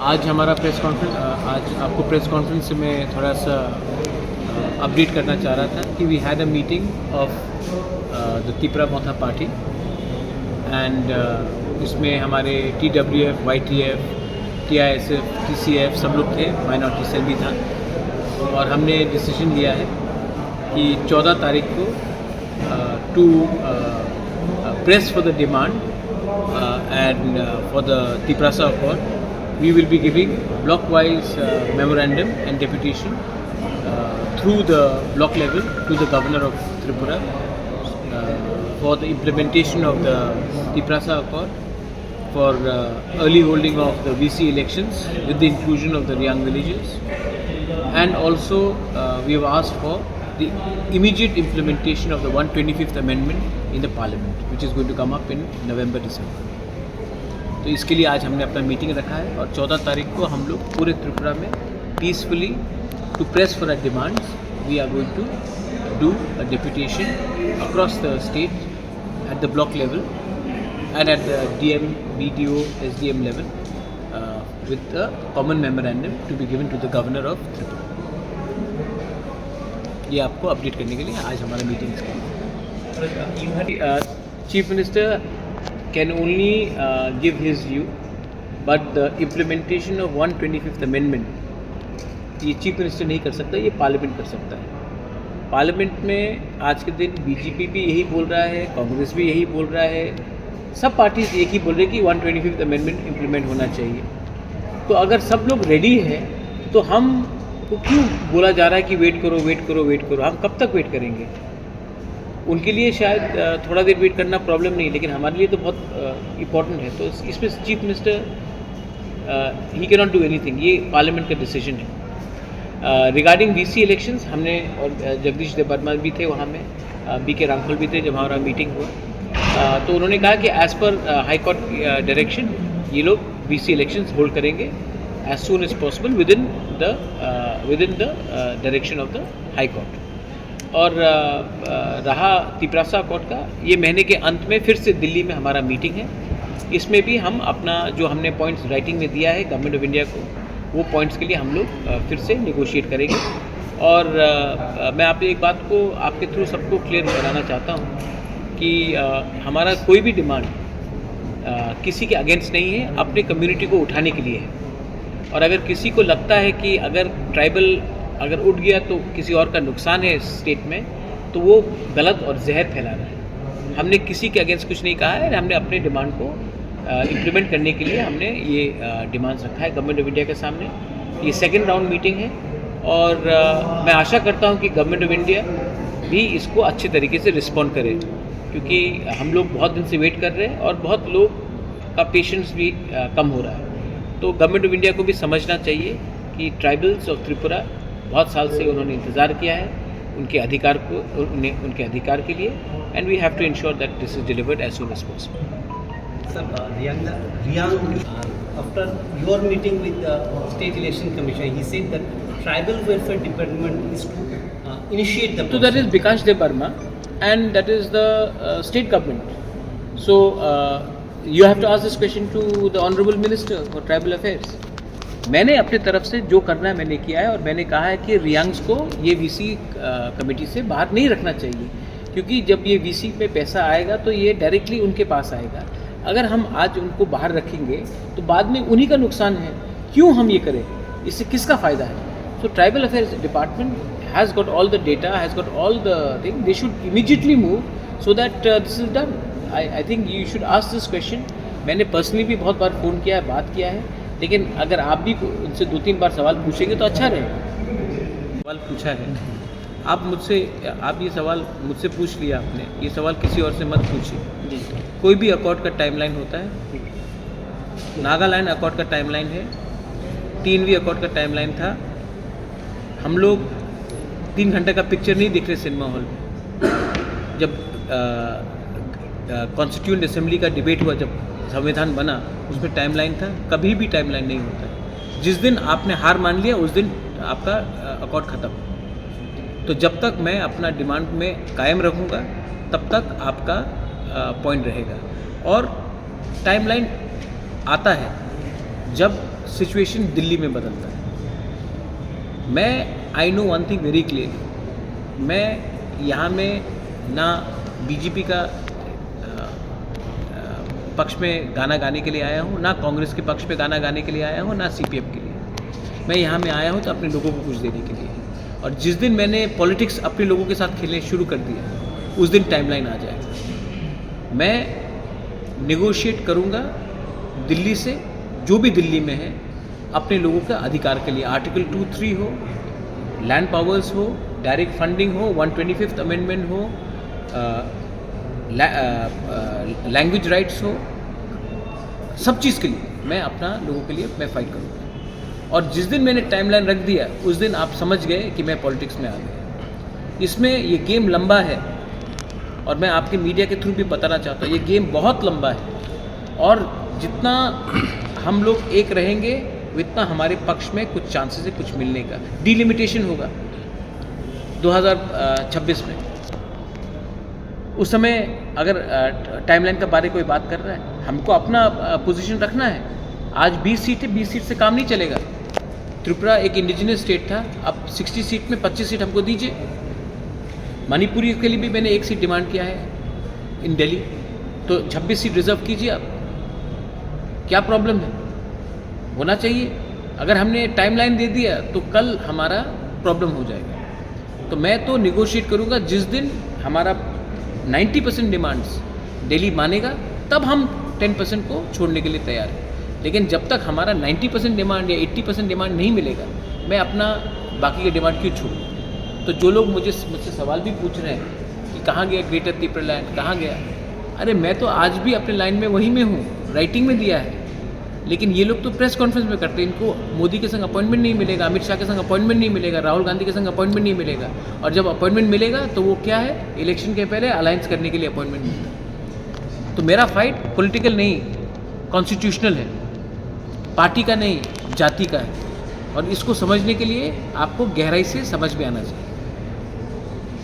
आज हमारा press conference आज आपको प्रेस कॉन्फ्रेंस में थोड़ा सा अपडेट करना चाह रहा था कि we had a meeting of the Tripura Motha party and इसमें हमारे TWF, YTF, TISF, TCF सब लोग थे, माइनॉरिटी सेल भी था और हमने डिसीजन लिया है कि 14 तारीख को to press for the demand and for the Tiprasa Accord, we will be giving block-wise memorandum and deputation through the block level to the Governor of Tripura for the implementation of the Tiprasa Accord, for early holding of the VC elections with the inclusion of the Riyang villages, and also we have asked for the immediate implementation of the 125th amendment in the parliament, which is going to come up in November-December. तो इसके लिए आज हमने अपना meeting रखा है और 14 तारीख को हम लोग पूरे त्रिपुरा में peacefully to press for our demands we are going to do a deputation across the state at the block level and at the DM, BDO, SDM level with a common memorandum to be given to the Governor of Tripura. ये आपको update करने के लिए आज हमारा meeting है। Chief minister can only give his view, but the implementation of 125th amendment ये chief minister नहीं कर सकता, ये पार्लियामेंट कर सकता है। पार्लियामेंट में आज के दिन BJP भी यही बोल रहा है, कांग्रेस भी यही बोल रहा है, सब पार्टीज एक ही बोल रहे हैं कि 125th अमेंडमेंट इम्प्लीमेंट होना चाहिए। तो अगर सब लोग रेडी हैं तो हम तो क्यों बोला जा रहा है कि वेट करो वेट करो वेट करो? हम कब तक वेट करेंगे? उनके लिए शायद थोड़ा देर वेट करना प्रॉब्लम नहीं, लेकिन हमारे लिए तो बहुत इम्पॉर्टेंट है। तो इसमें chief minister he can not do anything, ये पार्लियामेंट का डिसीजन है। रिगार्डिंग VC इलेक्शंस हमने और जगदीश देवर्मा भी थे वहाँ में, BK रामफल भी थे जब हमारा मीटिंग हुआ। तो उन्होंने कहा कि as per high court direction ये लोग VC इलेक्शंस होल्ड करेंगे as soon as possible within the direction of the High Court. और रहा तिप्रासा कोर्ट का, ये महीने के अंत में फिर से दिल्ली में हमारा मीटिंग है। इसमें भी हम अपना जो हमने पॉइंट्स राइटिंग में दिया है गवर्नमेंट ऑफ इंडिया को, वो पॉइंट्स के लिए हम लोग फिर से निगोशिएट करेंगे। और मैं आप एक बात को आपके थ्रू सबको क्लियर कराना चाहता हूँ कि हमारा कोई भी डिमांड किसी के अगेंस्ट नहीं है, अपने कम्युनिटी को उठाने के लिए है। और अगर किसी को लगता है कि अगर ट्राइबल अगर उठ गया तो किसी और का नुकसान है स्टेट में, तो वो गलत और जहर फैला रहा है। हमने किसी के अगेंस्ट कुछ नहीं कहा है, हमने अपने डिमांड को इम्प्लीमेंट करने के लिए हमने ये डिमांड्स रखा है गवर्नमेंट ऑफ इंडिया के सामने। ये सेकेंड राउंड मीटिंग है और मैं आशा करता हूँ कि गवर्नमेंट ऑफ इंडिया भी इसको अच्छे तरीके से रिस्पॉन्ड करे, क्योंकि हम लोग बहुत दिन से वेट कर रहे हैं और बहुत लोग का पेशेंस भी कम हो रहा है। तो गवर्नमेंट ऑफ इंडिया को भी समझना चाहिए कि ट्राइबल्स ऑफ त्रिपुरा बहुत साल से उन्होंने इंतज़ार किया है उनके अधिकार को, उनके अधिकार के लिए, and we have to ensure that this is delivered as soon as possible. After your meeting with the State Election Commission, he said that Tribal Welfare Department is to initiate the process. So that is Bikash Debarma and that is the state government. So you have to ask this question to the Honorable Minister for Tribal Affairs. मैंने अपने तरफ से जो करना है मैंने किया है और मैंने कहा है कि रियांग्स को ये VC कमेटी से बाहर नहीं रखना चाहिए, क्योंकि जब ये VC पे पैसा आएगा तो ये डायरेक्टली उनके पास आएगा। अगर हम आज उनको बाहर रखेंगे तो बाद में उन्हीं का नुकसान है। क्यों हम ये करें? इससे किसका फ़ायदा है? So tribal affairs department has got all the data, has got all the thing, they should immediately move so that this is done. I think you should ask this question. मैंने पर्सनली भी बहुत बार phone किया है, बात किया है, लेकिन अगर आप भी उनसे 2-3 बार सवाल पूछेंगे तो अच्छा रहेगा। सवाल पूछा है आप मुझसे, आप ये सवाल मुझसे पूछ लिया आपने, ये सवाल किसी और से मत पूछिए। कोई भी अकॉर्ड का टाइमलाइन होता है, नागालैंड अकॉर्ड का टाइमलाइन है, 3वीं अकॉर्ड का टाइमलाइन था। हम लोग 3 घंटे का पिक्चर नहीं देख रहे सिनेमा हॉल में। जब कॉन्स्टिट्यूएंट असेंबली का डिबेट हुआ, जब संविधान बना, उसमें टाइमलाइन था। कभी भी टाइमलाइन नहीं होता है। जिस दिन आपने हार मान लिया उस दिन आपका अकॉर्ड ख़त्म। तो जब तक मैं अपना डिमांड में कायम रहूँगा तब तक आपका पॉइंट रहेगा। और टाइमलाइन आता है, जब सिचुएशन दिल्ली में बदलता है। मैं I know one thing very clearly, मैं यहाँ में ना बीजेपी का पक्ष में गाना गाने के लिए आया हूँ, ना कांग्रेस के पक्ष में गाना गाने के लिए आया हूँ, ना सीपीएम के लिए। मैं यहाँ में आया हूँ तो अपने लोगों को कुछ देने के लिए। और जिस दिन मैंने पॉलिटिक्स अपने लोगों के साथ खेलने शुरू कर दिया, उस दिन टाइमलाइन आ जाएगा। मैं नेगोशिएट करूँगा दिल्ली से, जो भी दिल्ली में है, अपने लोगों का अधिकार के लिए। आर्टिकल 2-3 हो, लैंड पावर्स हो, डायरेक्ट फंडिंग हो, 125th अमेंडमेंट हो, लैंग्वेज राइट्स हो, सब चीज़ के लिए मैं अपना लोगों के लिए मैं फाइट करूँगा। और जिस दिन मैंने टाइमलाइन रख दिया, उस दिन आप समझ गए कि मैं पॉलिटिक्स में आ गया। इसमें ये गेम लंबा है, और मैं आपके मीडिया के थ्रू भी बताना चाहता हूँ, ये गेम बहुत लंबा है। और जितना हम लोग एक रहेंगे, उतना हमारे पक्ष में कुछ चांसेस है कुछ मिलने का। डिलिमिटेशन होगा 2026 में। उस समय अगर टाइमलाइन के बारे कोई बात कर रहा है, हमको अपना पोजीशन रखना है। आज 20 सीट है, 20 सीट से काम नहीं चलेगा। त्रिपुरा एक इंडिजिनस स्टेट था, अब 60 सीट में 25 सीट हमको दीजिए। मणिपुरी के लिए भी मैंने 1 सीट डिमांड किया है इन दिल्ली, तो 26 सीट रिजर्व कीजिए आप। क्या प्रॉब्लम है? होना चाहिए। अगर हमने टाइमलाइन दे दिया तो कल हमारा प्रॉब्लम हो जाएगा। तो मैं तो निगोशिएट करूँगा, जिस दिन हमारा 90% डिमांड्स दिल्ली मानेगा, तब हम 10% को छोड़ने के लिए तैयार हैं। लेकिन जब तक हमारा 90% डिमांड या 80% डिमांड नहीं मिलेगा, मैं अपना बाकी के डिमांड क्यों छोड़ूँ? तो जो लोग मुझसे सवाल भी पूछ रहे हैं कि कहाँ गया ग्रेटर त्रिपुरा लैंड, कहाँ गया? अरे मैं तो आज भी अपने लाइन में वहीं में हूँ, राइटिंग में दिया है। लेकिन ये लोग तो प्रेस कॉन्फ्रेंस में करते हैं। इनको मोदी के संग अपॉइंटमेंट नहीं मिलेगा, अमित शाह के संग अपॉइंटमेंट नहीं मिलेगा, राहुल गांधी के संग अपॉइंटमेंट नहीं मिलेगा। और जब अपॉइंटमेंट मिलेगा तो वो क्या है, इलेक्शन के पहले अलायंस करने के लिए अपॉइंटमेंट मिलता है। तो मेरा फाइट पॉलिटिकल नहीं, कॉन्स्टिट्यूशनल है, पार्टी का नहीं, जाति का है। और इसको समझने के लिए आपको गहराई से समझ में आना चाहिए।